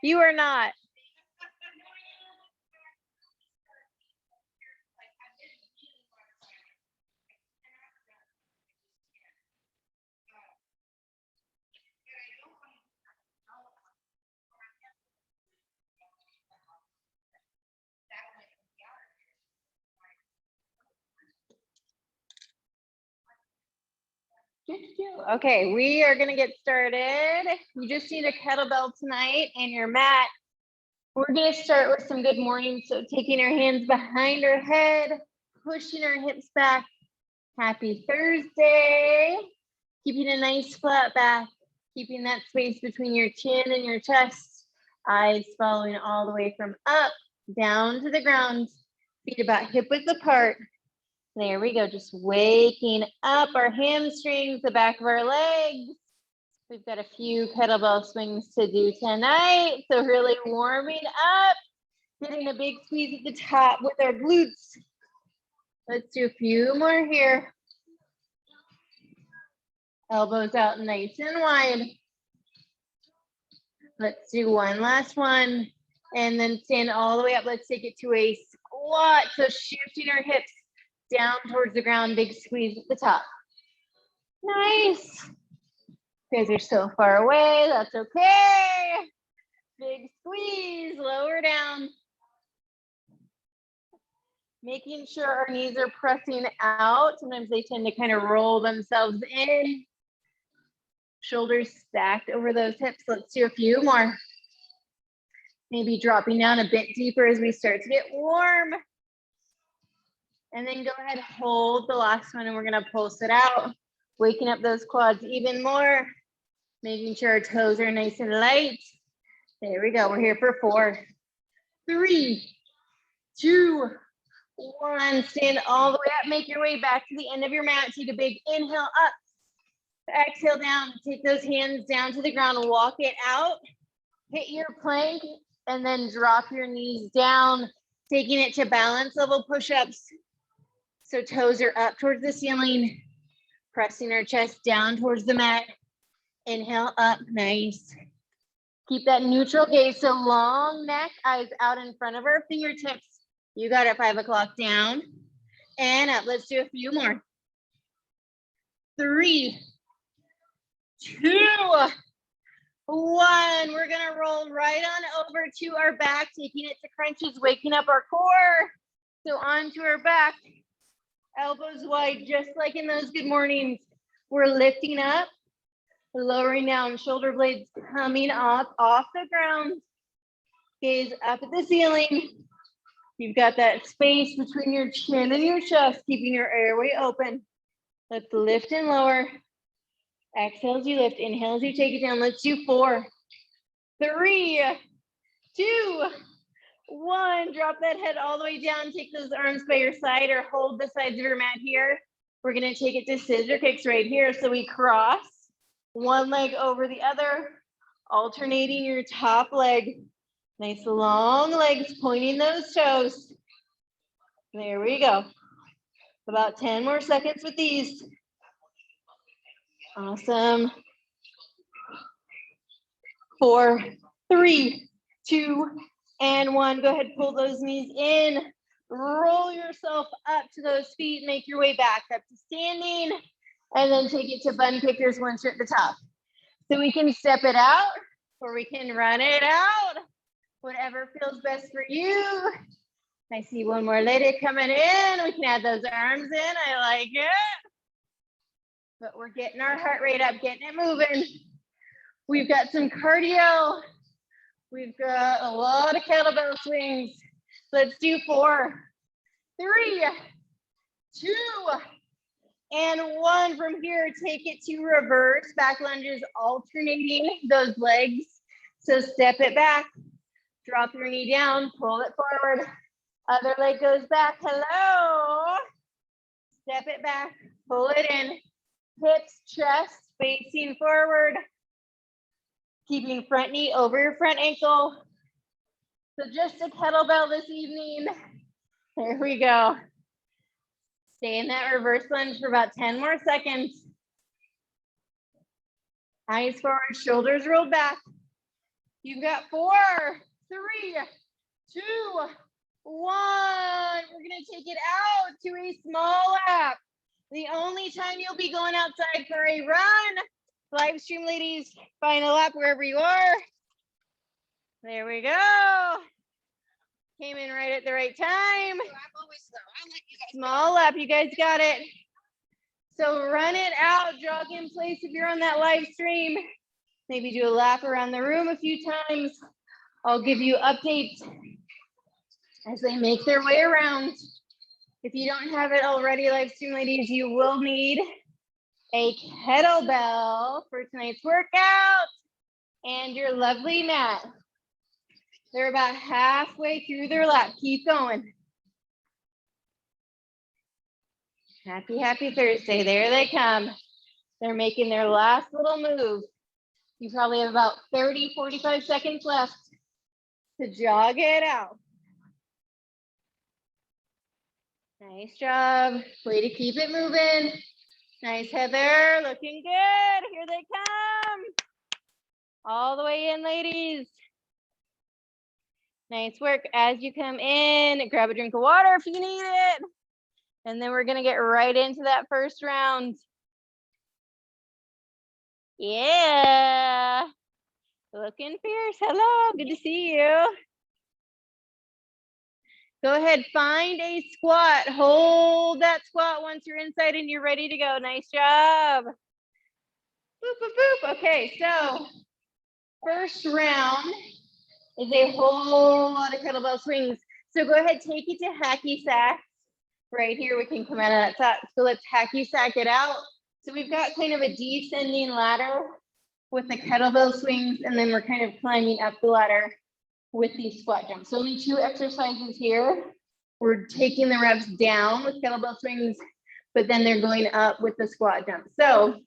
You are not. Okay, we are gonna get started. You just need a kettlebell tonight and your mat. We're gonna start with some good morning. So taking our hands behind our head, pushing our hips back. Happy Thursday. Keeping a nice flat back, keeping that space between your chin and your chest. Eyes following all the way from up, down to the ground. Feet about hip width apart. There we go, just waking up our hamstrings, the back of our legs. We've got a few kettlebell swings to do tonight. So really warming up, getting a big squeeze at the top with our glutes. Let's do a few more here. Elbows out nice and wide. Let's do one last one. And then stand all the way up. Let's take it to a squat. So shifting our hips down towards the ground, big squeeze at the top. Nice. You guys are so far away, that's okay. Big squeeze, lower down. Making sure our knees are pressing out. Sometimes they tend to kind of roll themselves in. Shoulders stacked over those hips. Let's do a few more. Maybe dropping down a bit deeper as we start to get warm. And then go ahead, hold the last one, and we're gonna pulse it out. Waking up those quads even more. Making sure our toes are nice and light. There we go, we're here for 4, 3, 2, 1. Stand all the way up, make your way back to the end of your mat. Take a big inhale up. Exhale down, take those hands down to the ground, walk it out. Hit your plank, and then drop your knees down, taking it to balance level push-ups. So toes are up towards the ceiling, pressing our chest down towards the mat. Inhale up, nice. Keep that neutral gaze, so long neck, eyes out in front of our fingertips. You got it, 5 o'clock, down and up. Let's do a few more. 3, 2, 1. We're gonna roll right on over to our back, taking it to crunches, waking up our core. So onto our back. Elbows wide, just like in those good mornings. We're lifting up, lowering down, shoulder blades coming up off the ground. Gaze up at the ceiling. You've got that space between your chin and your chest, keeping your airway open. Let's lift and lower. Exhale as you lift, inhale as you take it down. Let's do 4, 3, 2, 1. Drop that head all the way down. Take those arms by your side or hold the sides of your mat here. We're gonna take it to scissor kicks right here. So we cross one leg over the other, alternating your top leg. Nice long legs, pointing those toes. There we go. About 10 more seconds with these. Awesome. 4, 3, 2, and 1. Go ahead, pull those knees in. Roll yourself up to those feet. Make your way back up to standing. And then take it to bun kickers once you're at the top. So we can step it out or we can run it out. Whatever feels best for you. I see one more lady coming in. We can add those arms in. I like it. But we're getting our heart rate up, getting it moving. We've got some cardio. We've got a lot of kettlebell swings. Let's do 4, 3, 2, and 1. From here, take it to reverse back lunges, alternating those legs. So step it back, drop your knee down, pull it forward. Other leg goes back, hello. Step it back, pull it in. Hips, chest, facing forward. Keeping front knee over your front ankle. So just a kettlebell this evening. There we go. Stay in that reverse lunge for about 10 more seconds. Eyes forward, shoulders rolled back. You've got 4, 3, 2, 1. We're gonna take it out to a small lap. The only time you'll be going outside for a run. Live stream ladies, find a lap wherever you are. There we go. Came in right at the right time. I'm always slow. I'll let you guys small lap, you guys got it. So run it out, jog in place if you're on that live stream. Maybe do a lap around the room a few times. I'll give you updates as they make their way around. If you don't have it already, live stream ladies, you will need a kettlebell for tonight's workout and your lovely mat. They're about halfway through their lap. Keep going. Happy, happy Thursday. There they come. They're making their last little move. You probably have about 30, 45 seconds left to jog it out. Nice job. Way to keep it moving. Nice, Heather. Looking good. Here they come. All the way in, ladies. Nice work. As you come in, grab a drink of water if you need it. And then we're going to get right into that first round. Yeah. Looking fierce. Hello. Good to see you. Go ahead. Find a squat. Hold that squat once you're inside and you're ready to go. Nice job. Boop, boop, boop. Okay. So first round is a whole lot of kettlebell swings. So go ahead, take it to hacky sack. Right here, we can come out of that top. So let's hacky sack it out. So we've got kind of a descending ladder with the kettlebell swings, and then we're kind of climbing up the ladder with these squat jumps. So only 2 exercises here. We're taking the reps down with kettlebell swings, but then they're going up with the squat jumps. So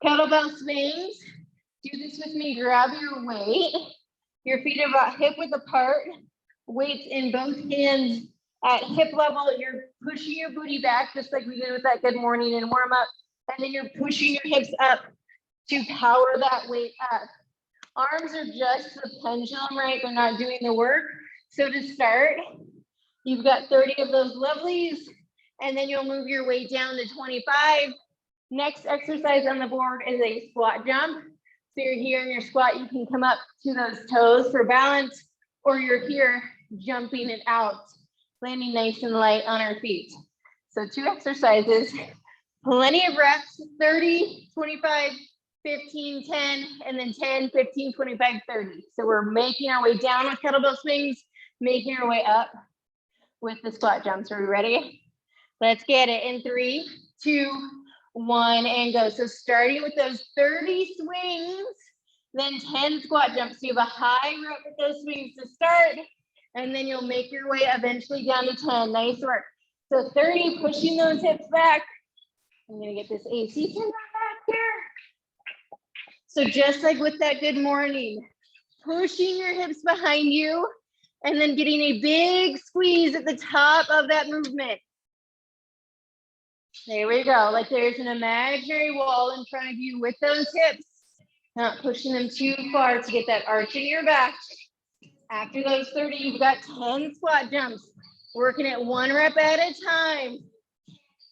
kettlebell swings, do this with me, grab your weight. Your feet are about hip width apart, weights in both hands at hip level. You're pushing your booty back, just like we did with that good morning and warm up. And then you're pushing your hips up to power that weight up. Arms are just the pendulum, right? They're not doing the work. So to start, you've got 30 of those lovelies, and then you'll move your weight down to 25. Next exercise on the board is a squat jump. So you're here in your squat, you can come up to those toes for balance, or you're here jumping it out, landing nice and light on our feet. So 2 exercises, plenty of reps, 30, 25, 15, 10, and then 10, 15, 25, 30. So we're making our way down with kettlebell swings, making our way up with the squat jumps. Are we ready? Let's get it in 3, 2, 1, and go. So starting with those 30 swings, then 10 squat jumps. So you have a high rep with those swings to start, and then you'll make your way eventually down to 10. Nice work. So 30, pushing those hips back. I'm gonna get this AC turned on back here. So just like with that good morning, pushing your hips behind you, and then getting a big squeeze at the top of that movement. There we go. Like there's an imaginary wall in front of you with those hips, not pushing them too far to get that arch in your back. After those 30, you've got 10 squat jumps, working it 1 rep at a time.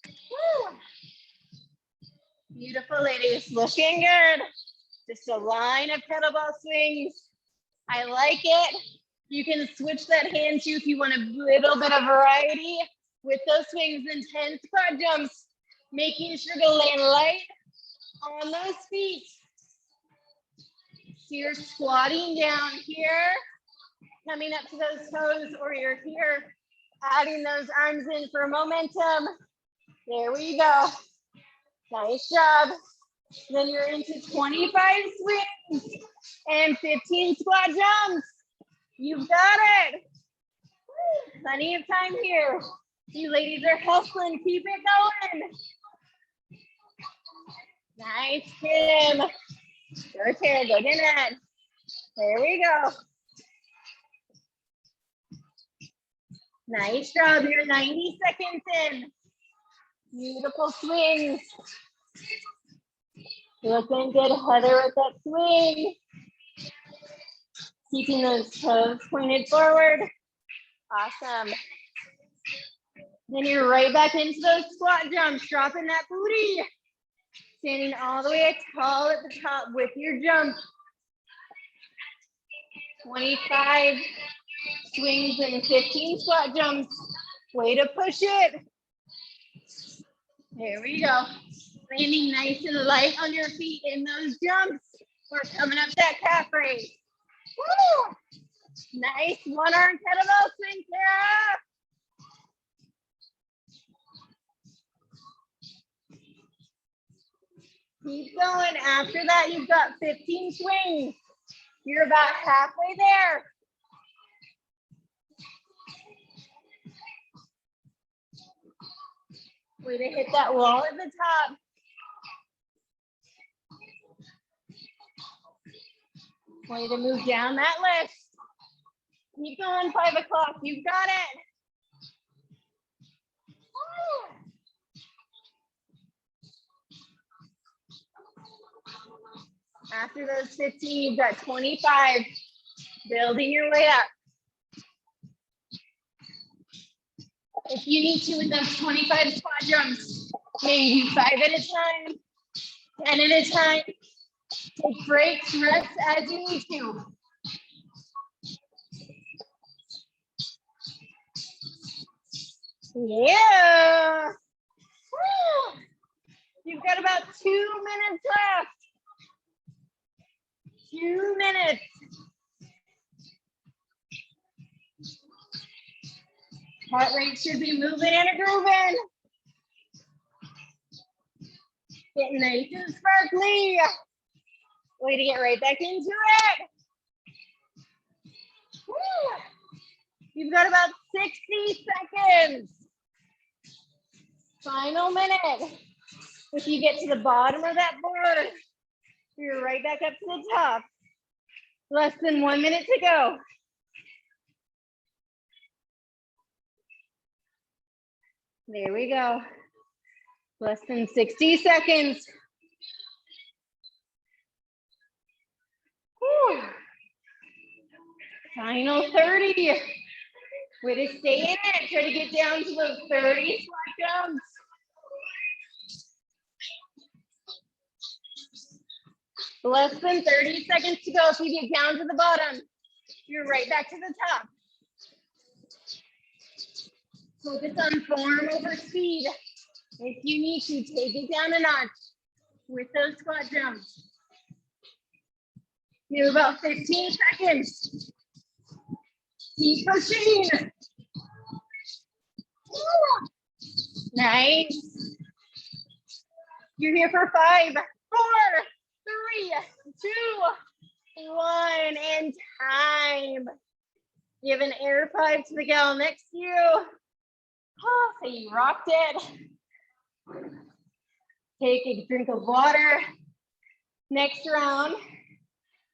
Woo. Beautiful, ladies, looking good. Just a line of kettlebell swings. I like it. You can switch that hand too if you want a little bit of variety with those swings, and 10 squat jumps, making sure to land light on those feet. So you're squatting down here, coming up to those toes, or you're here, adding those arms in for momentum. There we go. Nice job. Then you're into 25 swings and 15 squat jumps. You've got it. Plenty of time here. You ladies are hustling. Keep it going. Nice, Kim. Good here. Good in it. There we go. Nice job. You're 90 seconds in. Beautiful swings. Looking good, Heather, with that swing. Keeping those toes pointed forward. Awesome. Then you're right back into those squat jumps, dropping that booty. Standing all the way tall at the top with your jump. 25 swings and 15 squat jumps. Way to push it. There we go. Landing nice and light on your feet in those jumps. We're coming up that calf raise. Woo! Nice one arm kettlebell swing, Sarah. Keep going. After that, you've got 15 swings. You're about halfway there. Way to hit that wall at the top. Way to move down that list. Keep going, 5 o'clock. You've got it. After those 15, you've got 25. Building your way up. If you need to with those 25 squat jumps, maybe 5 at a time, 10 at a time. Take breaks, rest as you need to. Yeah. Woo. You've got about 2 minutes left. 2 minutes. Heart rate should be moving and grooving. Getting nice and sparkly. Way to get right back into it. Woo. You've got about 60 seconds. Final minute. If you get to the bottom of that board, you're right back up to the top. Less than 1 minute to go. There we go. Less than 60 seconds. Whew. Final 30. Way to stay in it. Try to get down to those 30 squat jumps. Less than 30 seconds to go. If you get down to the bottom, you're right back to the top. Focus on form over speed. If you need to, take it down a notch with those squat jumps. You have about 15 seconds. Keep pushing. Nice. You're here for 5, 4, 3, 2, 1, and time. Give an air 5 to the gal next to you. Oh, so you rocked it. Take a drink of water. Next round,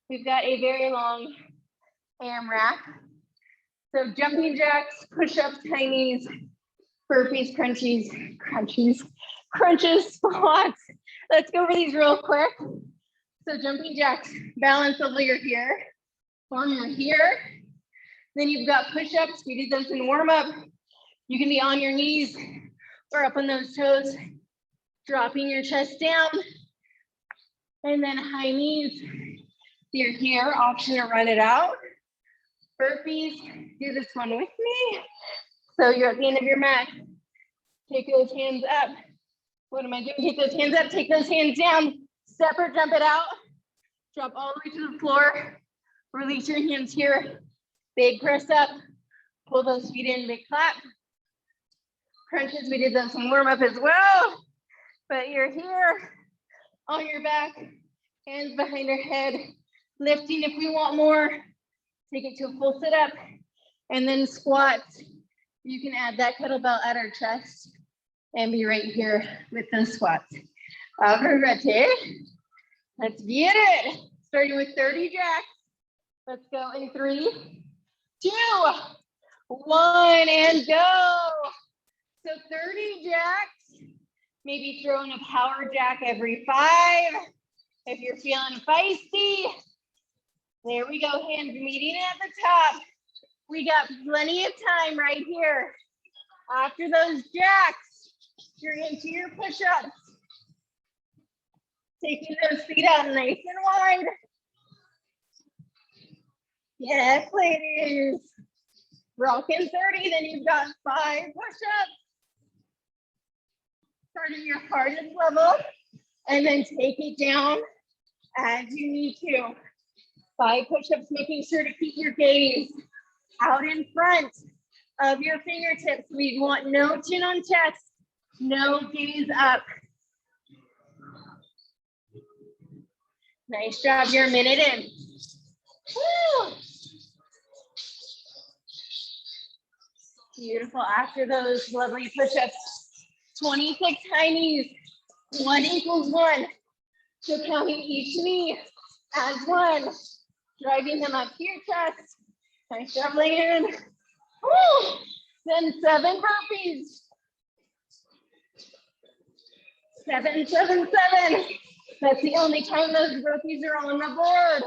we've got a very long AMRAP. So jumping jacks, push-ups, high knees, burpees, crunches, squats. Let's go over these real quick. So jumping jacks, balance over your here, on your here. Then you've got push-ups. We did those in warm-up. You can be on your knees or up on those toes, dropping your chest down. And then high knees. You're here, option to run it out. Burpees, do this one with me. So you're at the end of your mat. Take those hands up. What am I doing? Take those hands up, take those hands down. Step or jump it out. Drop all the way to the floor. Release your hands here. Big press up. Pull those feet in, big clap. Crunches, we did those in warm up as well. But you're here on your back, hands behind your head. Lifting if we want more. Take it to a full sit up. And then squats. You can add that kettlebell at our chest and be right here with those squats. Ready? Let's get it. Starting with 30 jacks. Let's go in 3, 2, 1, and go. So 30 jacks. Maybe throw in a power jack every 5. If you're feeling feisty. There we go, hands meeting at the top. We got plenty of time right here. After those jacks, you're into your push-ups. Taking those feet out nice and wide. Yes, ladies. Rocking 30, then you've got 5 push-ups. Start at your hardest level, and then take it down as you need to. 5 push-ups, making sure to keep your gaze out in front of your fingertips. We want no chin on chest, no gaze up. Nice job, you're a minute in. Woo. Beautiful, after those lovely push-ups. 26 high knees, 1 equals 1. So counting each knee as 1, driving them up to your chest. Nice job, laying. Woo! Then 7 burpees. 7, 7, 7. That's the only time those burpees are on the board.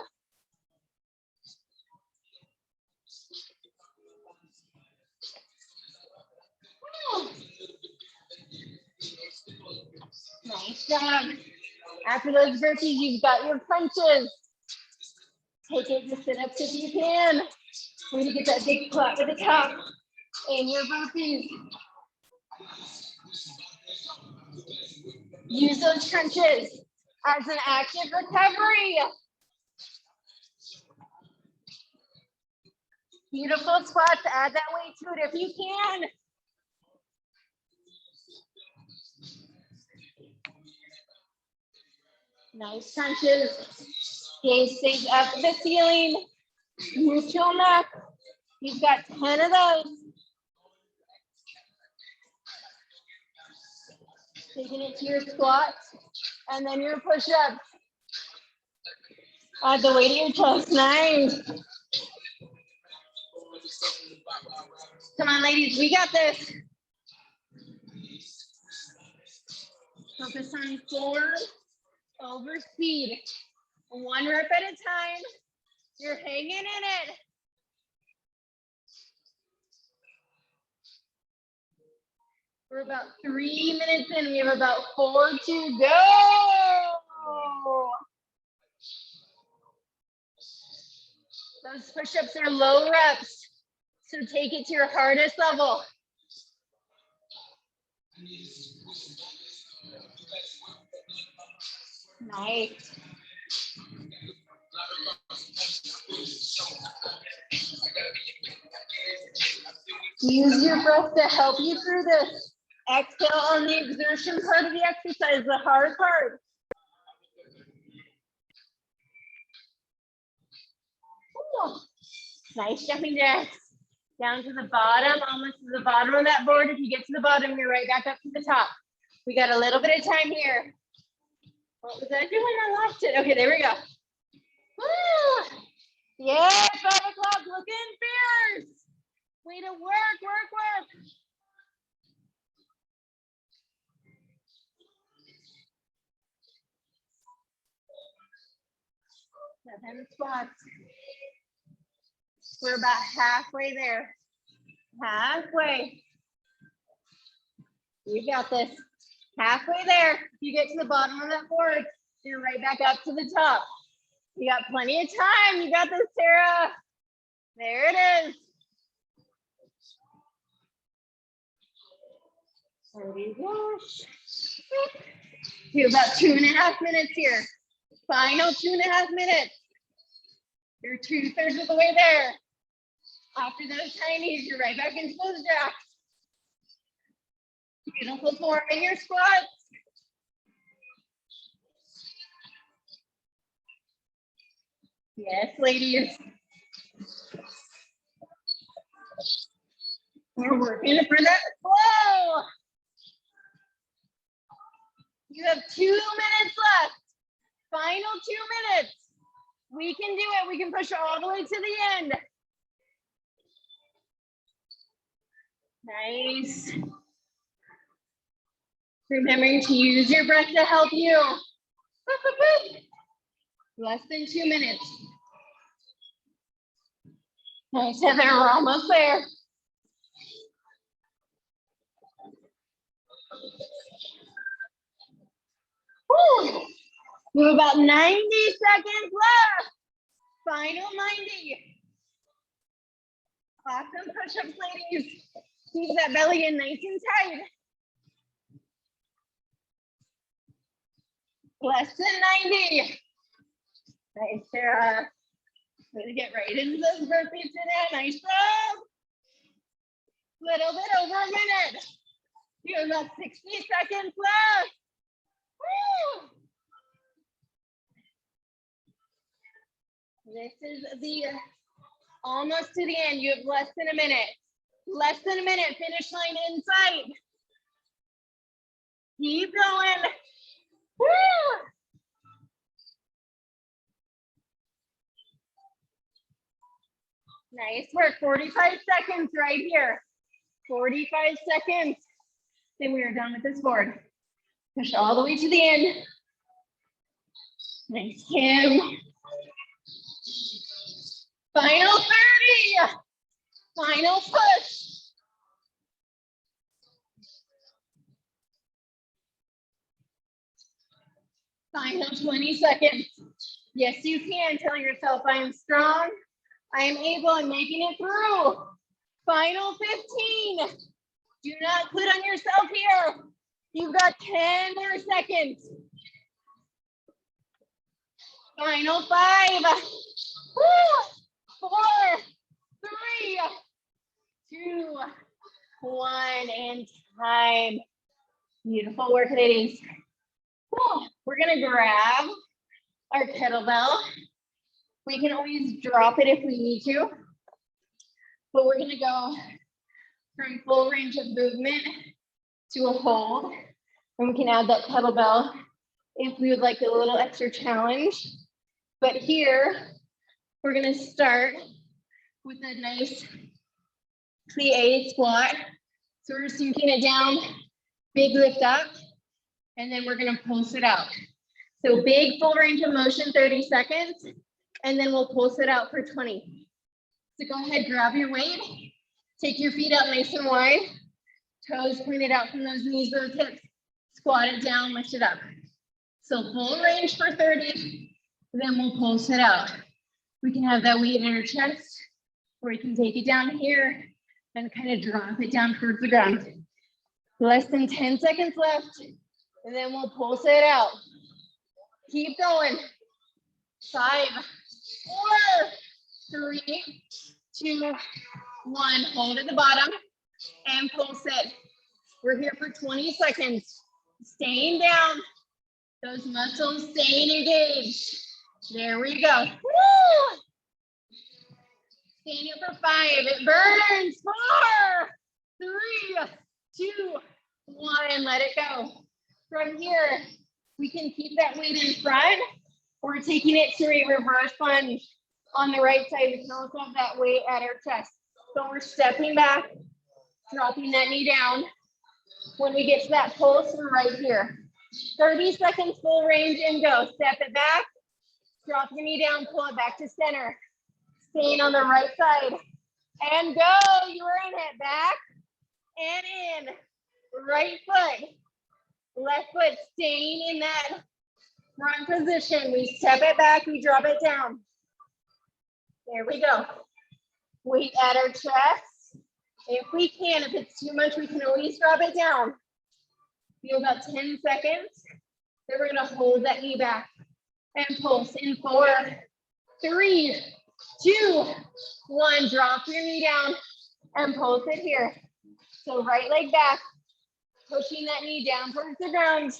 Woo! Nice job. After those burpees, you've got your crunches. Take it to sit-ups if you can. We're gonna get that big clap at the top and your burpees. Use those crunches as an active recovery. Beautiful squats, add that weight to it if you can. Nice crunches. Gaze stays up at the ceiling. Neutral neck. You've got 10 of those. Taking it to your squats and then your push-ups. Add the weight to your chest. Nice. Come on, ladies, we got this. Focus on forward over speed. 1 rep at a time. You're hanging in it. We're about 3 minutes in. We have about 4 to go. Those push-ups are low reps, so take it to your hardest level. Nice. Use your breath to help you through this. Exhale on the exertion part of the exercise, the hard part. Ooh. Nice jumping jacks. Down to the bottom, almost to the bottom of that board. If you get to the bottom, you're right back up to the top. We got a little bit of time here. What was I doing? I lost it. Okay, there we go. Woo! Yeah, 5 o'clock, looking fierce. Way to work, work, work. Seven squats. We're about halfway there. Halfway. You got this. Halfway there. If you get to the bottom of that board, you're right back up to the top. You got plenty of time. You got this, Tara. There it is. There you go. You have about 2.5 minutes here. Final 2.5 minutes. You're 2/3 of the way there. After those tinies, you're right back into those jacks. Beautiful form in your squats. Yes, ladies. We're working for that flow. You have 2 minutes left. Final 2 minutes. We can do it. We can push all the way to the end. Nice. Remembering to use your breath to help you. Less than 2 minutes. Nice, Heather, we're almost there. Woo. We have about 90 seconds left. Final 90. Awesome push-ups, ladies. Keep that belly in nice and tight. Less than 90. Nice, Sarah. Way to get right into those burpees today. Nice job. Little bit over a minute. You have about 60 seconds left. Woo. This is the almost to the end. You have less than a minute. Less than a minute. Finish line in sight. Keep going. Woo. Nice work. 45 seconds right here. 45 seconds. Then we are done with this board. Push all the way to the end. Nice, Kim. Final 30. Final push. Final 20 seconds. Yes, you can. Tell yourself, I am strong. I am able. I'm making it through. Final 15. Do not quit on yourself here. You've got 10 more seconds. Final 5. 4, 3, 2, 1, and time. Beautiful work, ladies. We're gonna grab our kettlebell. We can always drop it if we need to, but we're gonna go from full range of movement to a hold. And we can add that kettlebell if we would like a little extra challenge. But here, we're gonna start with a nice plie squat. So we're sinking it down, big lift up, and then we're gonna pulse it out. So big full range of motion, 30 seconds, and then we'll pulse it out for 20. So go ahead, grab your weight, take your feet out nice and wide, toes pointed out from those knees, those hips, squat it down, lift it up. So full range for 30, then we'll pulse it out. We can have that weight in our chest, or we can take it down here and kind of drop it down towards the ground. Less than 10 seconds left, and then we'll pulse it out. Keep going. 5, 4, 3, 2, 1. Hold at the bottom and pulse it. We're here for 20 seconds. Staying down. Those muscles staying engaged. There we go. Woo! Staying here for 5. It burns. 4, 3, 2, 1. Let it go. From here, we can keep that weight in front. We're taking it to a reverse lunge on the right side. We can also have that weight at our chest. So we're stepping back, dropping that knee down. When we get to that pulse, we're right here. 30 seconds full range and go. Step it back, drop your knee down, pull it back to center. Staying on the right side. And go. You are in it. Back and in. Right foot. Left foot staying in that front position. We step it back, we drop it down. There we go. Weight at our chest. If we can, if it's too much, we can always drop it down. Feel about 10 seconds. Then we're gonna hold that knee back and pulse in 4, 3, 2, 1. Drop your knee down and pulse it here. So right leg back, pushing that knee down towards the ground.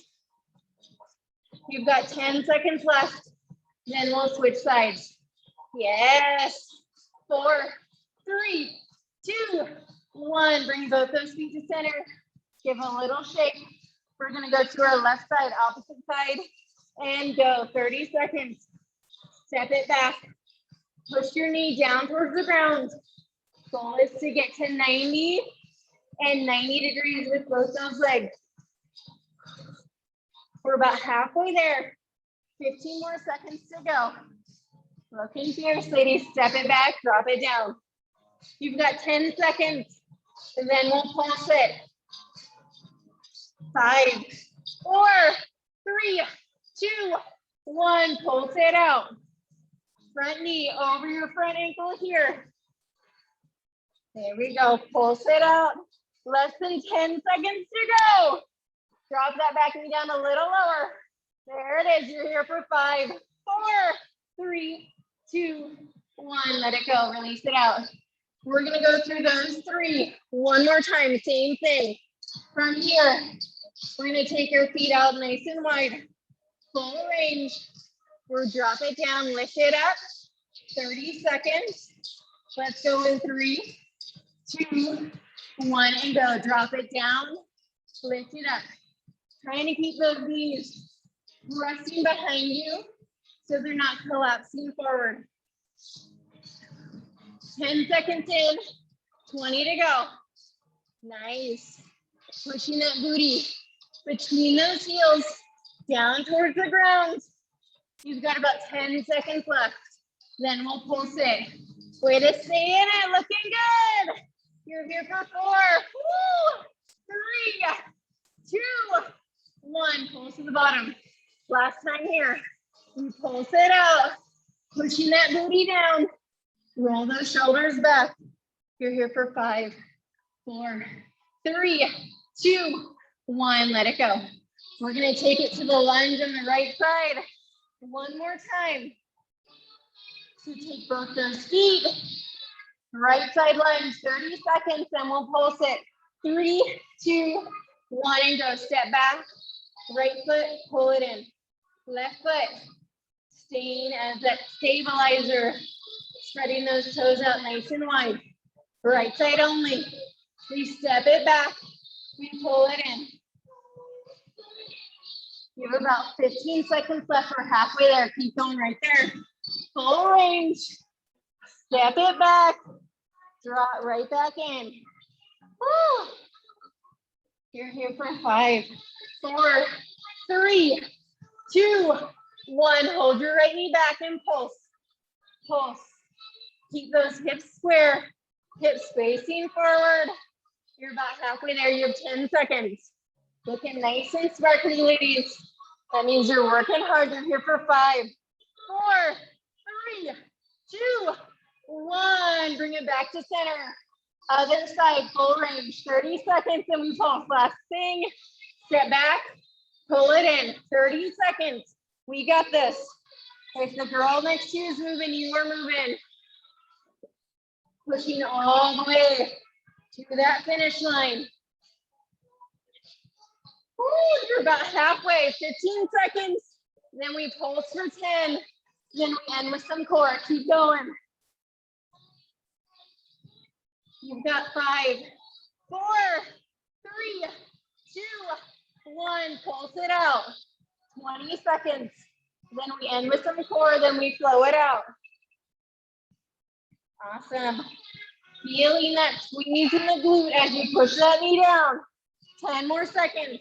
You've got 10 seconds left. Then we'll switch sides. Yes. 4, 3, 2, 1. Bring both those feet to center. Give a little shake. We're going to go to our left side, opposite side, and go. 30 seconds. Step it back. Push your knee down towards the ground. Goal is to get to 90 and 90 degrees with both those legs. We're about halfway there. 15 more seconds to go. Looking fierce, ladies. Step it back, drop it down. You've got 10 seconds, and then we'll pulse it. 5, 4, 3, 2, 1. Pulse it out. Front knee over your front ankle here. There we go. Pulse it out. Less than 10 seconds to go. Drop that back knee down a little lower. There it is. You're here for 5, 4, 3, 2, 1. Let it go. Release it out. We're going to go through those 3 one more time. Same thing. From here, we're going to take your feet out nice and wide. Full range. We'll drop it down, lift it up. 30 seconds. Let's go in 3, 2, 1, and go. Drop it down, lift it up. Trying to keep those knees resting behind you so they're not collapsing forward. 10 seconds in, 20 to go. Nice. Pushing that booty between those heels down towards the ground. You've got about 10 seconds left. Then we'll pulse it. Way to stay in it, looking good. You're here for 4, 3, 2, 1. Pulse to the bottom. Last time here. We pulse it out. Pushing that booty down. Roll those shoulders back. You're here for 5, 4, 3, 2, 1. Let it go. We're going to take it to the lunge on the right side. One more time. So take both those feet. Right side lunge, 30 seconds, and we'll pulse it. 3, 2, 1, and go. Step back. Right foot, pull it in. Left foot, staying as that stabilizer. Spreading those toes out nice and wide. Right side only. We step it back. We pull it in. You have about 15 seconds left. We're halfway there. Keep going right there. Full range. Step it back. Draw it right back in. Woo. You're here for 5, 4, 3, 2, 1. Hold your right knee back and pulse. Pulse. Keep those hips square. Hips facing forward. You're about halfway there. You have 10 seconds. Looking nice and sparkly, ladies. That means you're working hard. You're here for 5, 4, 3, 2, 1. Bring it back to center. Other side, full range. 30 seconds and we pulse. Last thing. Step back. Pull it in. 30 seconds. We got this. If the girl next to you is moving, you are moving. Pushing all the way to that finish line. Ooh, you're about halfway, 15 seconds. Then we pulse for 10. Then we end with some core. Keep going. You've got 5, 4, 3, 2, 1. Pulse it out. 20 seconds. Then we end with some core. Then we flow it out. Awesome. Feeling that squeeze in the glute as you push that knee down. 10 more seconds.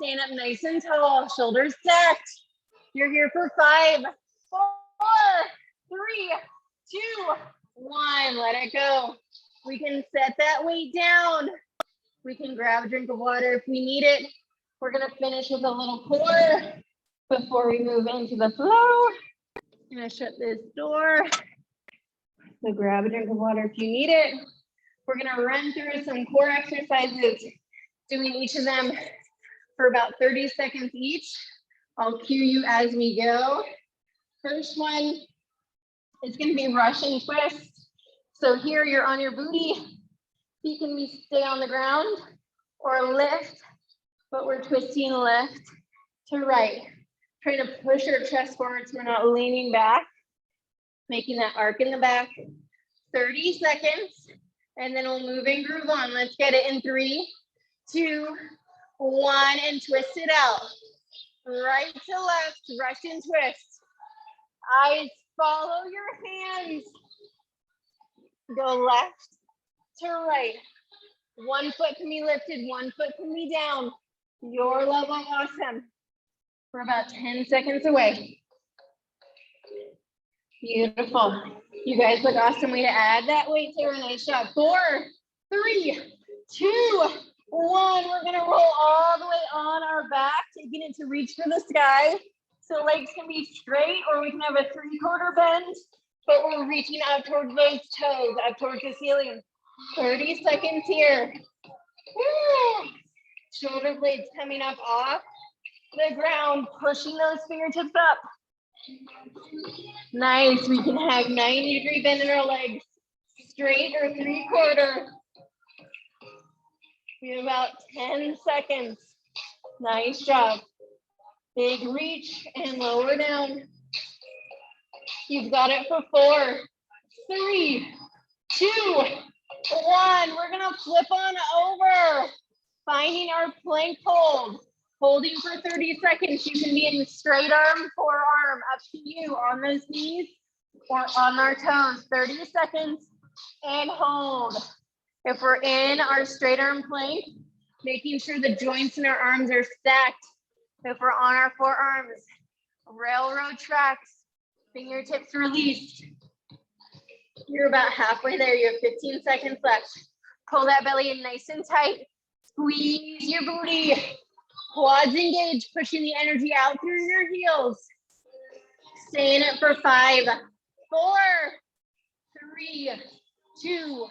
Stand up nice and tall, shoulders stacked. You're here for 5, 4, 3, 2, 1. Let it go. We can set that weight down. We can grab a drink of water if we need it. We're gonna finish with a little core before we move into the flow. I'm gonna shut this door. So grab a drink of water if you need it. We're gonna run through some core exercises, doing each of them for about 30 seconds each. I'll cue you as we go. First one is gonna be rush and twist. So here you're on your booty. Feet can stay on the ground or lift, but we're twisting left to right. Trying to push our chest forward so we're not leaning back, making that arc in the back. 30 seconds, and then we'll move and groove on. Let's get it in 3, 2, 1, and twist it out. Right to left, rush and twist. Eyes follow your hands. Go left to right. One foot can be lifted, one foot can be down. Your level, awesome. We're about 10 seconds away. Beautiful. You guys look awesome. Way to add that weight, Sarah. Nice job. 4, 3, 2, 1. We're gonna roll all the way on our back, taking it to reach for the sky. So legs can be straight, or we can have a 3/4 bend, but we're reaching out towards those toes, up towards the ceiling. 30 seconds here. Woo. Shoulder blades coming up off the ground, pushing those fingertips up. Nice. We can have 90-degree bend in our legs, straight or 3/4. We have about 10 seconds. Nice job. Big reach and lower down. You've got it for 4, 3, 2, 1. We're gonna flip on over, finding our plank hold. Holding for 30 seconds. You can be in straight arm, forearm, up to you on those knees or on our toes. 30 seconds and hold. If we're in our straight arm plank, making sure the joints in our arms are stacked. If we're on our forearms, railroad tracks, fingertips released. You're about halfway there. You have 15 seconds left. Pull that belly in nice and tight. Squeeze your booty. Quads engaged, pushing the energy out through your heels. Stay in it for 5, 4, 3, 2,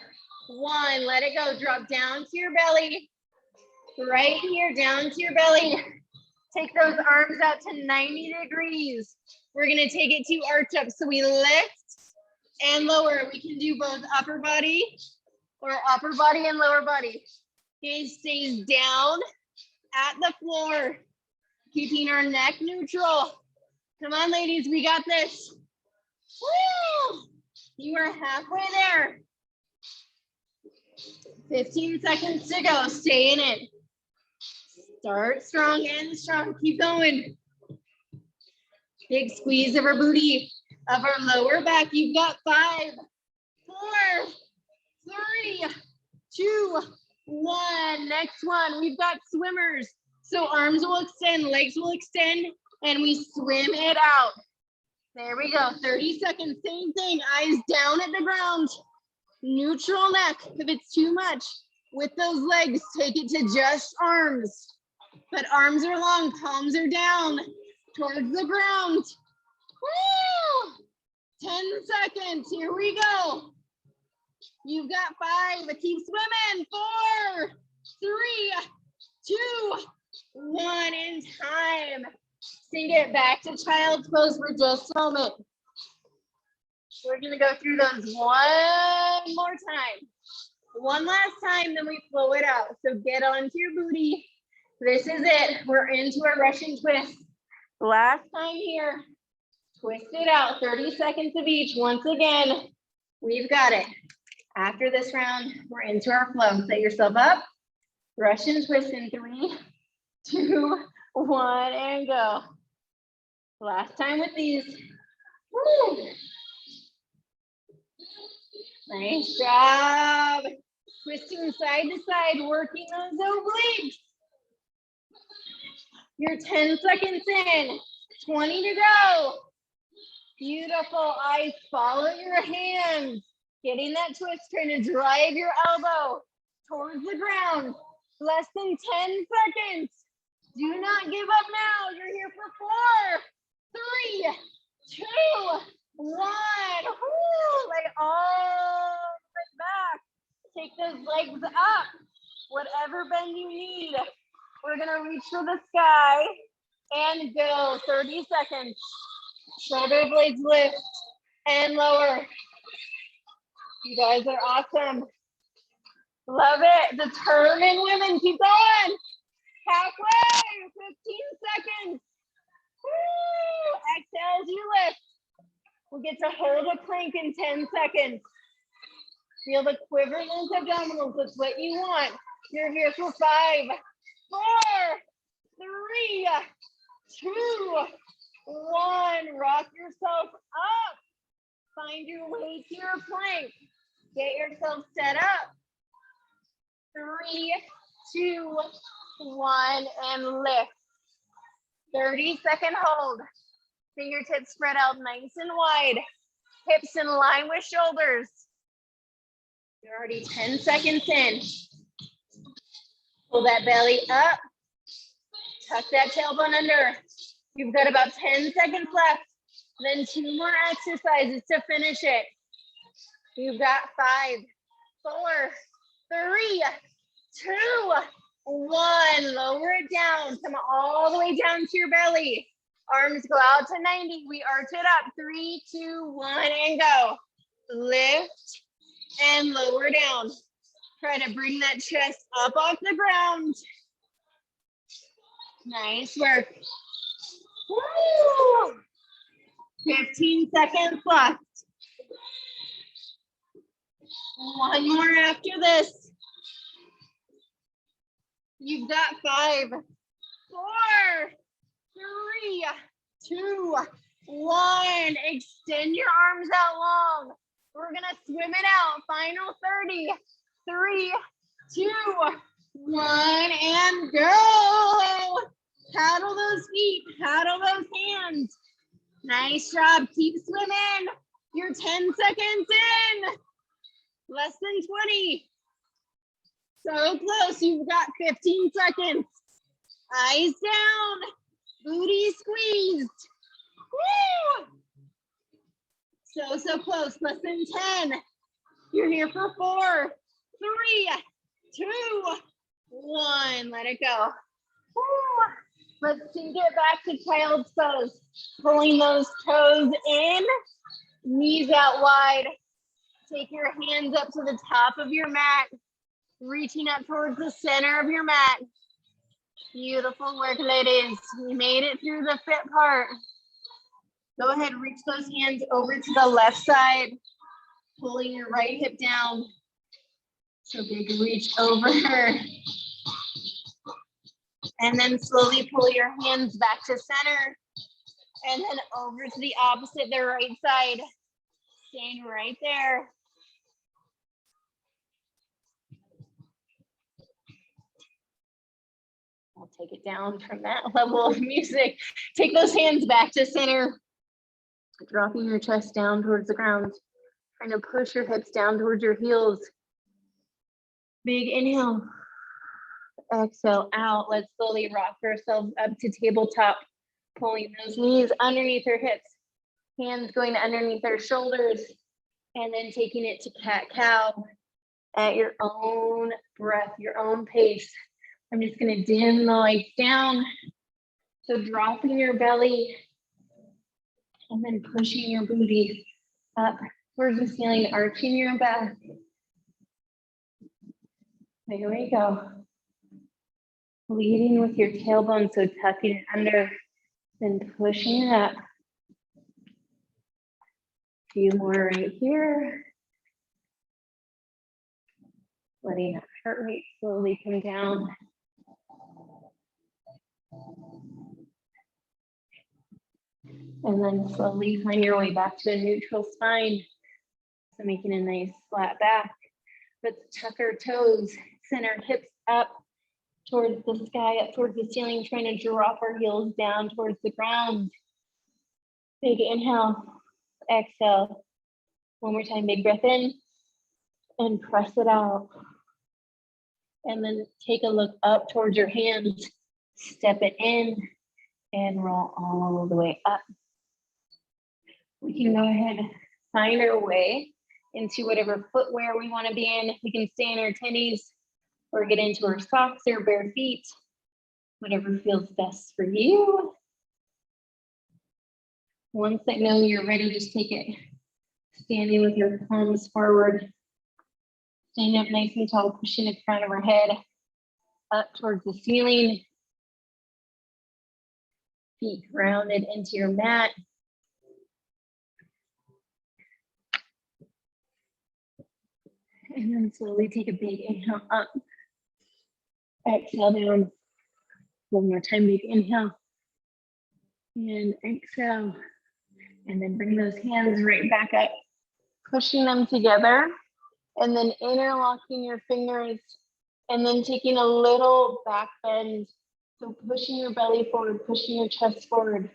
1. Let it go. Drop down to your belly. Right here, down to your belly. Take those arms out to 90 degrees. We're gonna take it to arch up. So we lift and lower. We can do both upper body or upper body and lower body. Gaze stays down at the floor, keeping our neck neutral. Come on, ladies, we got this. Woo! You are halfway there. 15 seconds to go. Stay in it. Start strong, end strong. Keep going. Big squeeze of our booty, of our lower back. You've got 5, 4, 3, 2, 1. Next one. We've got swimmers. So arms will extend, legs will extend, and we swim it out. There we go. 30 seconds. Same thing. Eyes down at the ground. Neutral neck. If it's too much with those legs, take it to just arms. But arms are long, palms are down towards the ground. Woo! 10 seconds. Here we go. You've got 5. Keep swimming. 4, 3, 2, 1. In time. Sink it back to child's pose for just a moment. We're going to go through those one more time. One last time, then we flow it out. So get onto your booty. This is it. We're into a Russian twist. Last time here. Twist it out. 30 seconds of each. Once again, we've got it. After this round, we're into our flow. Set yourself up. Russian twist in 3, 2, 1, and go. Last time with these. Woo. Nice job. Twisting side to side, working those obliques. You're 10 seconds in. 20 to go. Beautiful. Eyes follow your hands. Getting that twist, trying to drive your elbow towards the ground. Less than 10 seconds. Do not give up now. You're here for 4, 3, 2, 1. Woo! Lay all the way back. Take those legs up. Whatever bend you need. We're gonna reach for the sky and go. 30 seconds. Shoulder blades lift and lower. You guys are awesome. Love it. Determined women. Keep going. Halfway. 15 seconds. Woo! Exhale as you lift. We'll get to hold a plank in 10 seconds. Feel the quiver in those abdominals. That's what you want. You're here for 5, 4, 3, 2, 1. Rock yourself up. Find your way to your plank. Get yourself set up. 3, 2, 1, and lift. 30-second hold. Fingertips spread out nice and wide. Hips in line with shoulders. You're already 10 seconds in. Pull that belly up. Tuck that tailbone under. You've got about 10 seconds left. Then 2 more exercises to finish it. You've got 5, 4, 3, 2, 1. Lower it down. Come all the way down to your belly. Arms go out to 90. We arch it up. 3, 2, 1, and go. Lift and lower down. Try to bring that chest up off the ground. Nice work. Woo! 15 seconds left. 1 more after this. You've got 5, 4, 3, 2, 1. Extend your arms out long. We're gonna swim it out. Final 30, 3, 2, 1, and go. Paddle those feet, paddle those hands. Nice job, keep swimming. You're 10 seconds in. Less than 20. So close, you've got 15 seconds. Eyes down, booty squeezed. Woo! So close, less than 10. You're here for 4, 3, 2, 1. Let it go. Woo! Let's sink it back to child's pose. Pulling those toes in, knees out wide. Take your hands up to the top of your mat, reaching up towards the center of your mat. Beautiful work, ladies. You made it through the fit part. Go ahead, reach those hands over to the left side, pulling your right hip down. So big reach over. And then slowly pull your hands back to center. And then over to the opposite, the right side. Staying right there. I'll take it down from that level of music. Take those hands back to center. Dropping your chest down towards the ground. Trying to push your hips down towards your heels. Big inhale. Exhale out. Let's slowly rock ourselves up to tabletop. Pulling those knees underneath our hips. Hands going underneath our shoulders. And then taking it to cat-cow at your own breath, your own pace. I'm just going to dim the lights down. So dropping your belly and then pushing your booty up towards the ceiling, arching your back. There we go. Leading with your tailbone, so tucking it under, then pushing it up. A few more right here. Letting that heart rate slowly come down. And then slowly find your way back to a neutral spine. So making a nice flat back. Let's tuck our toes, send our hips up towards the sky, up towards the ceiling, trying to drop our heels down towards the ground. Big inhale, exhale. One more time, big breath in and press it out. And then take a look up towards your hands, step it in and roll all the way up. We can go ahead and find our way into whatever footwear we want to be in. We can stay in our tennies or get into our socks or bare feet, whatever feels best for you. Once I know you're ready, just take it standing with your palms forward. Stand up nice and tall, pushing the crown of our head up towards the ceiling. Feet grounded into your mat. And then slowly take a big inhale up. Exhale down. One more time, big inhale. And exhale. And then bring those hands right back up, pushing them together. And then interlocking your fingers. And then taking a little back bend. So pushing your belly forward, pushing your chest forward.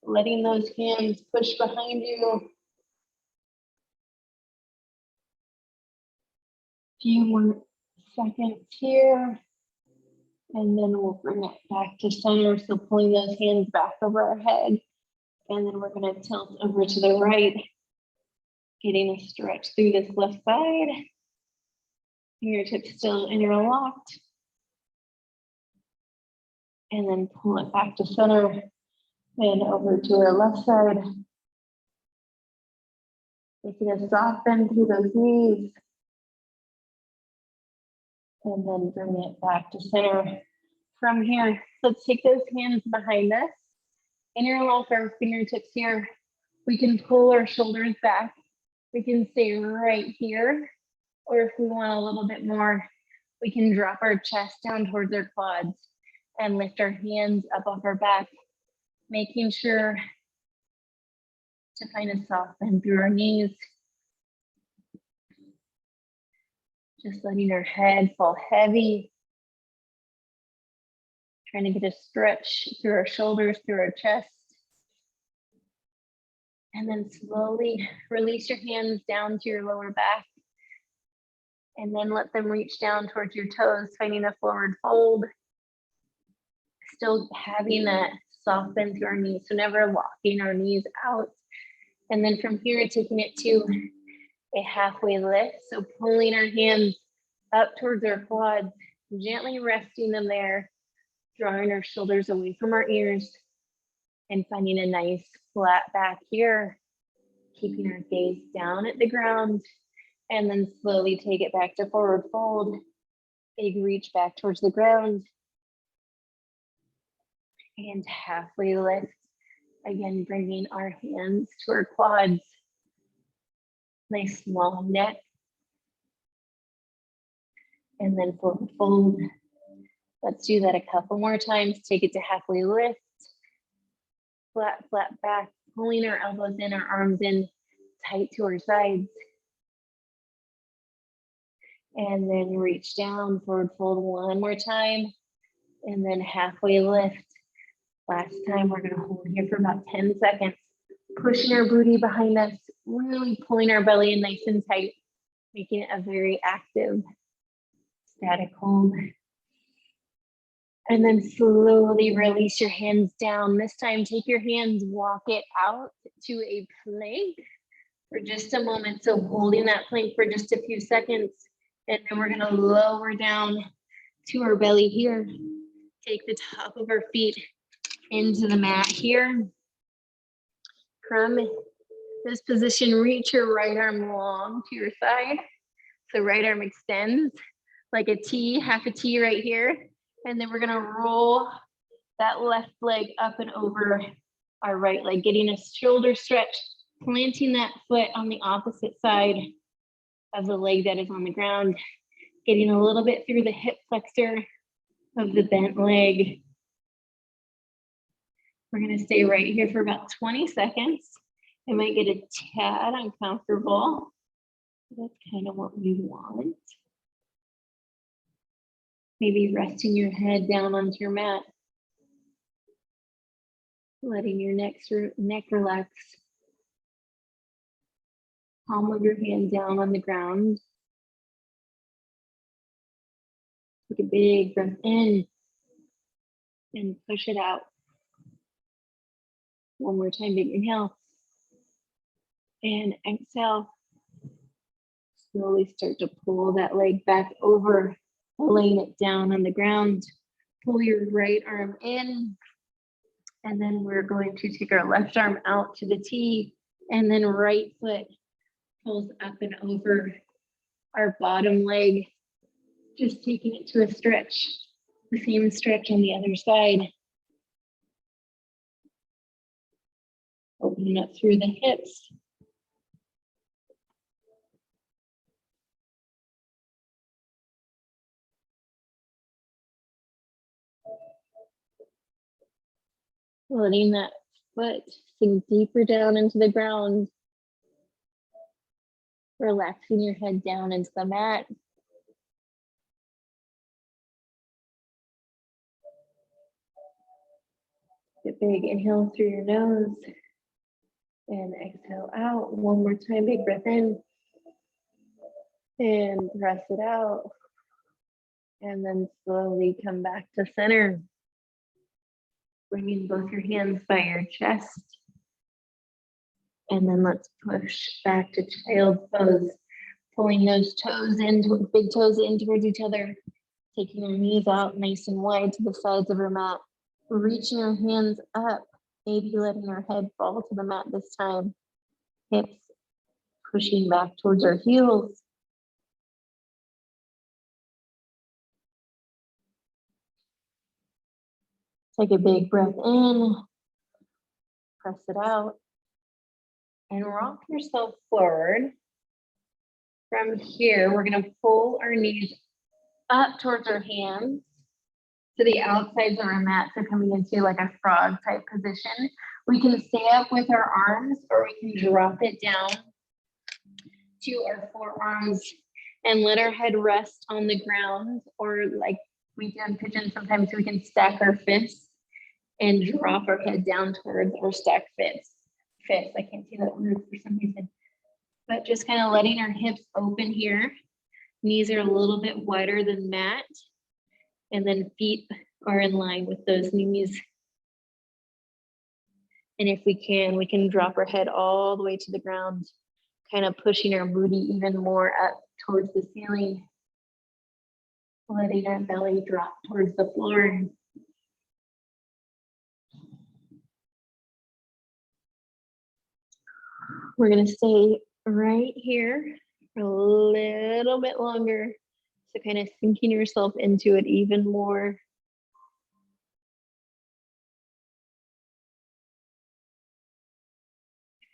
Letting those hands push behind you. Few more seconds here. And then we'll bring it back to center. So pulling those hands back over our head. And then we're going to tilt over to the right, getting a stretch through this left side. Fingertips still interlocked. And then pull it back to center and over to our left side. Making a soft bend through those knees. And then bring it back to center. From here, let's take those hands behind us. Interlock our fingertips here. We can pull our shoulders back. We can stay right here. Or if we want a little bit more, we can drop our chest down towards our quads and lift our hands up off our back, making sure to find a soft bend through our knees. Just letting our head fall heavy. Trying to get a stretch through our shoulders, through our chest. And then slowly release your hands down to your lower back. And then let them reach down towards your toes, finding a forward fold. Still having that soft bend through our knees, so never locking our knees out. And then from here, taking it to a halfway lift. So pulling our hands up towards our quads, gently resting them there, drawing our shoulders away from our ears, and finding a nice flat back here, keeping our gaze down at the ground, and then slowly take it back to forward fold. Big reach back towards the ground. And halfway lift. Again, bringing our hands to our quads. Nice long neck. And then forward fold. Let's do that a couple more times. Take it to halfway lift. Flat, flat back. Pulling our elbows in, our arms in, tight to our sides. And then reach down, forward fold one more time. And then halfway lift. Last time, we're gonna hold here for about 10 seconds. Pushing our booty behind us, really pulling our belly in nice and tight, making it a very active, static hold. And then slowly release your hands down. This time, take your hands, walk it out to a plank for just a moment. So holding that plank for just a few seconds. And then we're gonna lower down to our belly here. Take the top of our feet into the mat here. From this position, reach your right arm long to your side. So right arm extends like a T, half a T right here. And then we're gonna roll that left leg up and over our right leg, getting a shoulder stretch, planting that foot on the opposite side of the leg that is on the ground, getting a little bit through the hip flexor of the bent leg. We're gonna stay right here for about 20 seconds. It might get a tad uncomfortable. That's kind of what we want. Maybe resting your head down onto your mat. Letting your neck relax. Palm of your hand down on the ground. Take a big breath in and push it out. One more time, big inhale. And exhale. Slowly start to pull that leg back over, laying it down on the ground. Pull your right arm in. And then we're going to take our left arm out to the T. And then right foot pulls up and over our bottom leg. Just taking it to a stretch. The same stretch on the other side. Opening up through the hips. Letting that foot sink deeper down into the ground. Relaxing your head down into the mat. Get a big inhale through your nose. And exhale out. One more time, big breath in. And press it out. And then slowly come back to center. Bringing both your hands by your chest. And then let's push back to child's pose. Pulling those toes in, big toes in towards each other. Taking our knees out nice and wide to the sides of our mat. Reaching our hands up. Maybe letting our head fall to the mat this time. Hips pushing back towards our heels. Take a big breath in. Press it out. And rock yourself forward. From here, we're going to pull our knees up towards our hands to the outsides of our mat. So coming into like a frog type position. We can stay up with our arms or we can drop it down to our forearms and let our head rest on the ground, or like we do in pigeon, sometimes we can stack our fists and drop our head down towards our stacked fists. I can't see that word for some reason. But just kind of letting our hips open here. Knees are a little bit wider than mat. And then feet are in line with those knees. And if we can drop our head all the way to the ground, kind of pushing our booty even more up towards the ceiling. Letting our belly drop towards the floor. We're going to stay right here for a little bit longer. So kind of sinking yourself into it even more.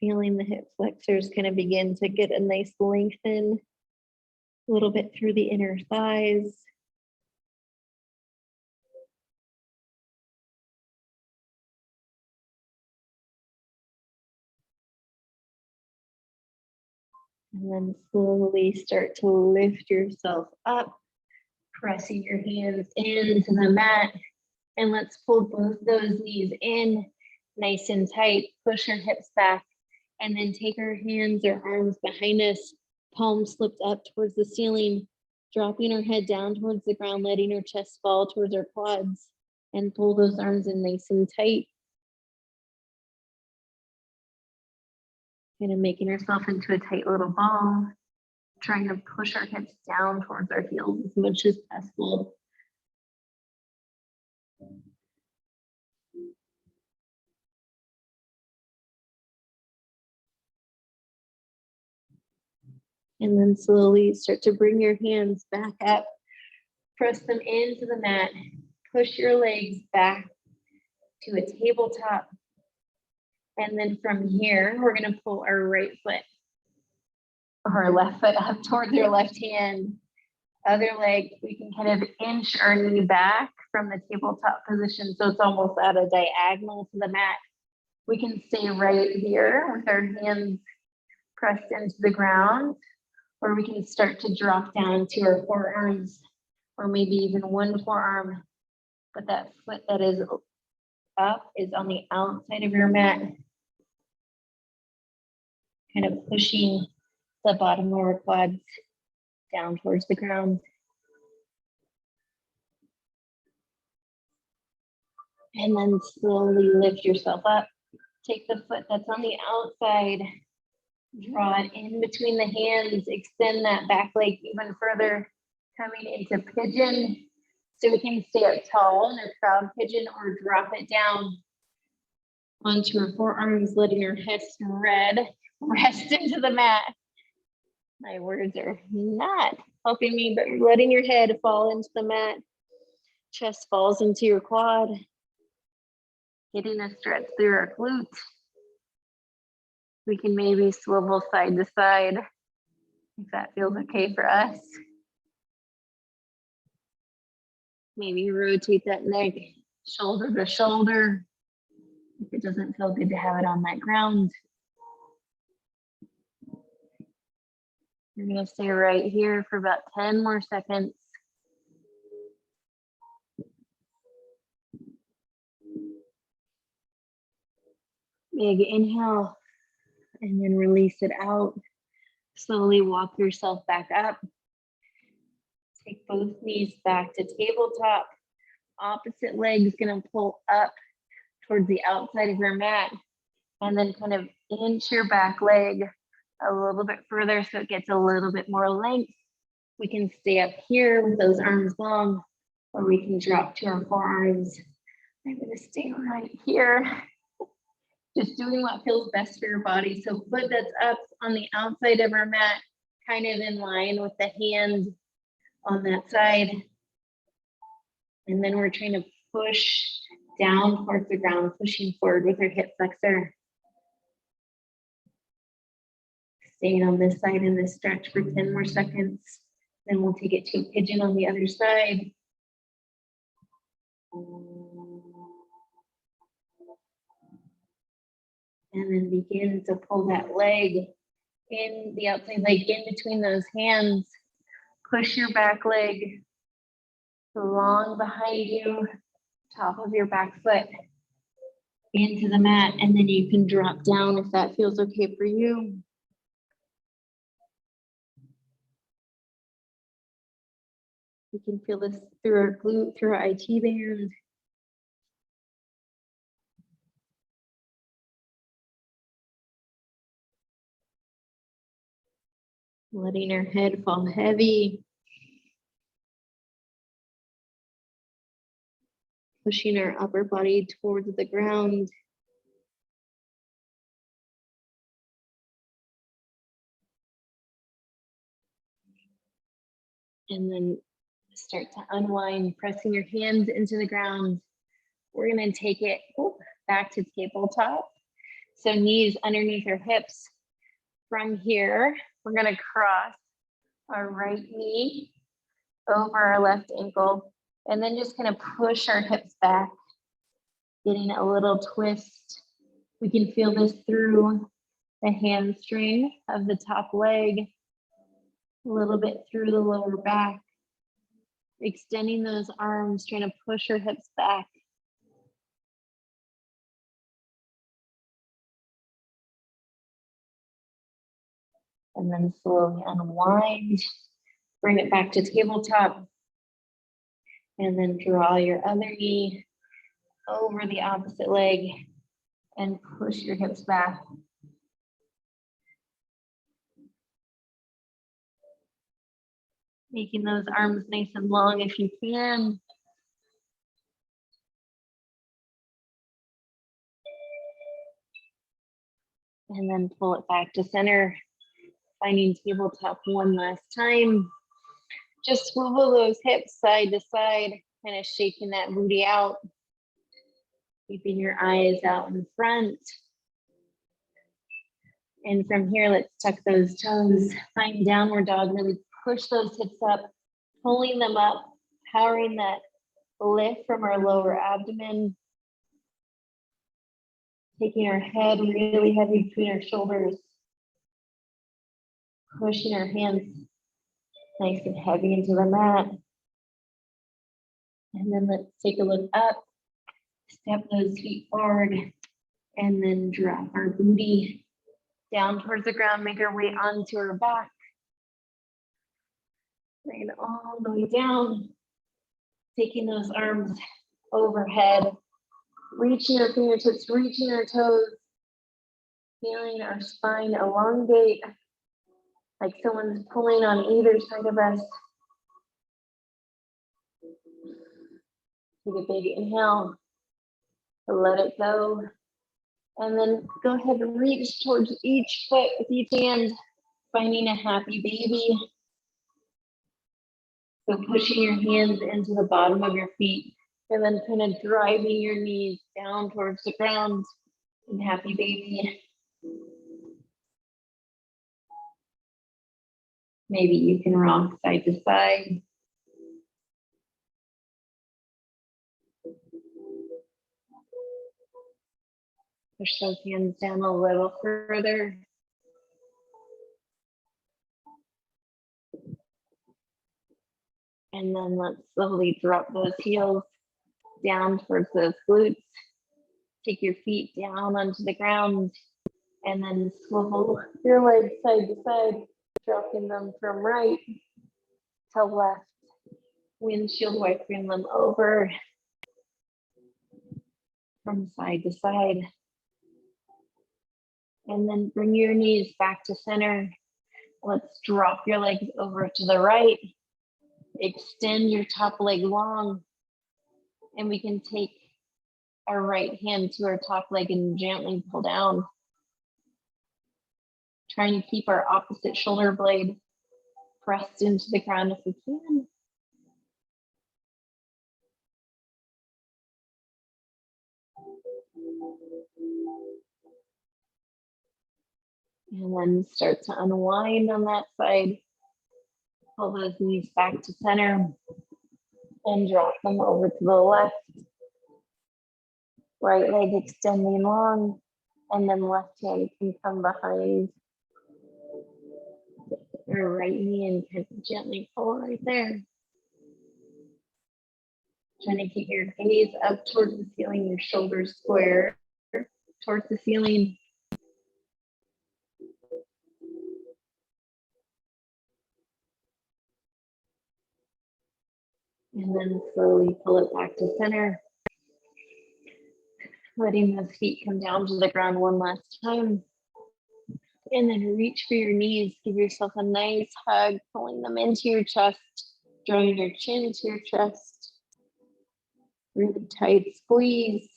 Feeling the hip flexors kind of begin to get a nice lengthen a little bit through the inner thighs. And then slowly start to lift yourself up, pressing your hands into the mat. And let's pull both those knees in nice and tight. Push our hips back. And then take our hands or arms behind us, palms slipped up towards the ceiling, dropping our head down towards the ground, letting our chest fall towards our quads, and pull those arms in nice and tight. Kind of making ourselves into a tight little ball, trying to push our hips down towards our heels as much as possible. And then slowly start to bring your hands back up, press them into the mat, push your legs back to a tabletop. And then from here, we're going to pull our right foot or our left foot up towards your left hand. Other leg, we can kind of inch our knee back from the tabletop position so it's almost at a diagonal to the mat. We can stay right here with our hands pressed into the ground, or we can start to drop down to our forearms, or maybe even one forearm, but that foot that is up is on the outside of your mat, kind of pushing the bottom lower quads down towards the ground. And then slowly lift yourself up. Take the foot that's on the outside, draw it in between the hands, extend that back leg even further, coming into pigeon. So we can stay up tall in a proud pigeon or drop it down onto our forearms, letting our hips rest into the mat. My words are not helping me, but letting your head fall into the mat. Chest falls into your quad. Getting a stretch through our glutes. We can maybe swivel side to side if that feels okay for us. Maybe rotate that neck shoulder to shoulder if it doesn't feel good to have it on that ground. You're going to stay right here for about 10 more seconds. Big inhale, and then release it out. Slowly walk yourself back up. Take both knees back to tabletop. Opposite leg's gonna pull up towards the outside of your mat, and then kind of inch your back leg a little bit further so it gets a little bit more length. We can stay up here with those arms long, or we can drop to our forearms. I'm gonna stay right here. Just doing what feels best for your body. So foot that's up on the outside of our mat, kind of in line with the hand on that side. And then we're trying to push down towards the ground, pushing forward with our hip flexor. Staying on this side in this stretch for 10 more seconds. Then we'll take it to a pigeon on the other side. And then begin to pull that leg in, the outside leg in between those hands. Push your back leg long behind you, top of your back foot into the mat, and then you can drop down if that feels okay for you. You can feel this through our glute, through our IT band. Letting our head fall heavy. Pushing our upper body towards the ground. And then start to unwind, pressing your hands into the ground. We're gonna take it back to tabletop. So knees underneath our hips. From here, we're gonna cross our right knee over our left ankle, and then just kind of push our hips back, getting a little twist. We can feel this through the hamstring of the top leg, a little bit through the lower back, extending those arms, trying to push our hips back. And then slowly unwind, bring it back to tabletop, and then draw your other knee over the opposite leg and push your hips back. Making those arms nice and long if you can. And then pull it back to center, finding tabletop one last time. Just swivel those hips side to side, kind of shaking that booty out. Keeping your eyes out in front. And from here, let's tuck those toes, find downward dog, really push those hips up, pulling them up, powering that lift from our lower abdomen. Taking our head really heavy between our shoulders. Pushing our hands nice and heavy into the mat. And then let's take a look up, step those feet forward, and then drop our booty down towards the ground, make our way onto our back. Bring it all the way down, taking those arms overhead, reaching our fingertips, reaching our toes, feeling our spine elongate, like someone's pulling on either side of us. Take a big inhale, let it go. And then go ahead and reach towards each foot with each hand, finding a happy baby. So pushing your hands into the bottom of your feet and then kind of driving your knees down towards the ground and happy baby. Maybe you can rock side to side. Push those hands down a little further. And then let's slowly drop those heels down towards those glutes. Take your feet down onto the ground and then swivel your legs side to side. Dropping them from right to left. Windshield wipering them over from side to side. And then bring your knees back to center. Let's drop your legs over to the right. Extend your top leg long. And we can take our right hand to our top leg and gently pull down. Trying to keep our opposite shoulder blade pressed into the ground if we can. And then start to unwind on that side. Pull those knees back to center and drop them over to the left. Right leg extending long, and then left hand can come behind your right knee and can gently pull right there. Trying to keep your gaze up towards the ceiling, your shoulders square towards the ceiling. And then slowly pull it back to center. Letting those feet come down to the ground one last time. And then reach for your knees. Give yourself a nice hug, pulling them into your chest, drawing your chin to your chest. Really tight squeeze.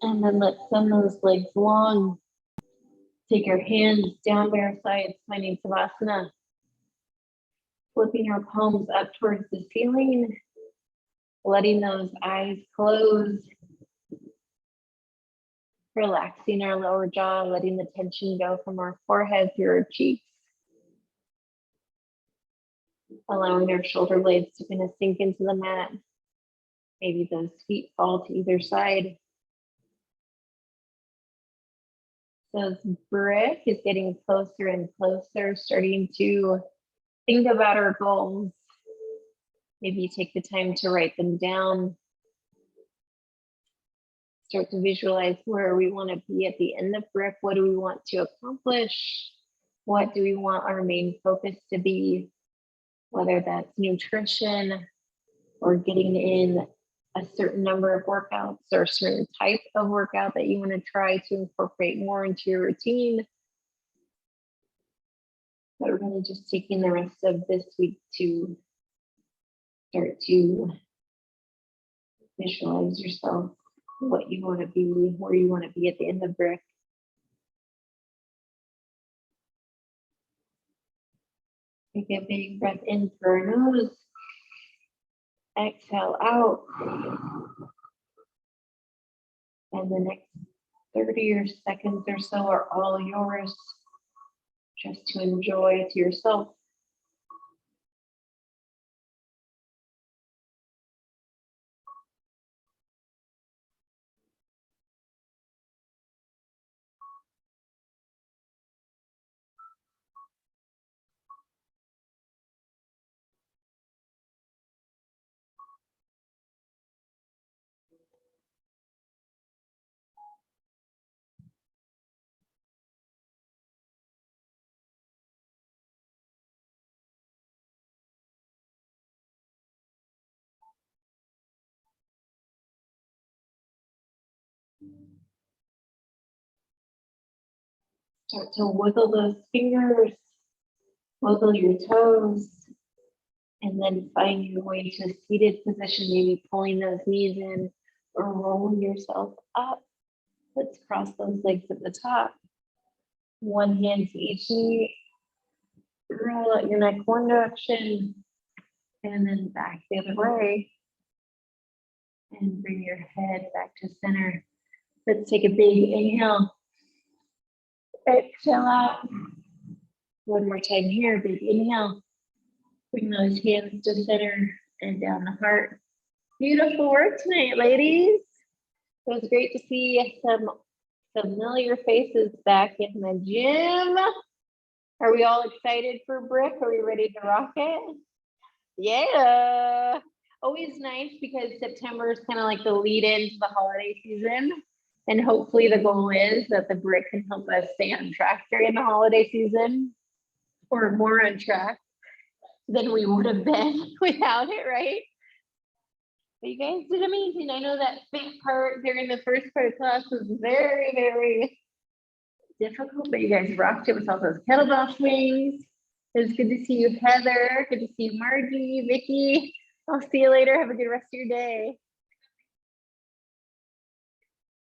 And then let's send those legs long. Take your hands down by your sides, finding Savasana. Flipping your palms up towards the ceiling. Letting those eyes close. Relaxing our lower jaw, letting the tension go from our forehead through our cheeks. Allowing our shoulder blades to kind of sink into the mat. Maybe those feet fall to either side. So this brick is getting closer and closer, starting to think about our goals. Maybe take the time to write them down. Start to visualize where we want to be at the end of brick. What do we want to accomplish? What do we want our main focus to be? Whether that's nutrition or getting in a certain number of workouts or a certain type of workout that you want to try to incorporate more into your routine. But we're really just taking the rest of this week to start to visualize yourself, what you want to be, where you want to be at the end of brick. Take a big breath in through our nose. Exhale out. And the next 30 or seconds or so are all yours, just to enjoy to yourself. Start to wiggle those fingers, wiggle your toes, and then find your way to a seated position, maybe pulling those knees in or rolling yourself up. Let's cross those legs at the top. One hand to each knee. Roll out your neck one direction, and then back the other way. And bring your head back to center. Let's take a big inhale. Exhale out. One more time here, big inhale. Bring those hands to center and down the heart. Beautiful work tonight, ladies. It was great to see some familiar faces back in the gym. Are we all excited for brick? Are we ready to rock it? Yeah. Always nice because September is kind of like the lead into the holiday season. And hopefully the goal is that the brick can help us stay on track during the holiday season. or more on track than we would have been without it, right? But you guys did amazing. I know that fit part during the first part of class was very, very difficult, but you guys rocked it with all those kettlebell swings. It was good to see you, Heather. Good to see you, Margie, Vicky. I'll see you later. Have a good rest of your day.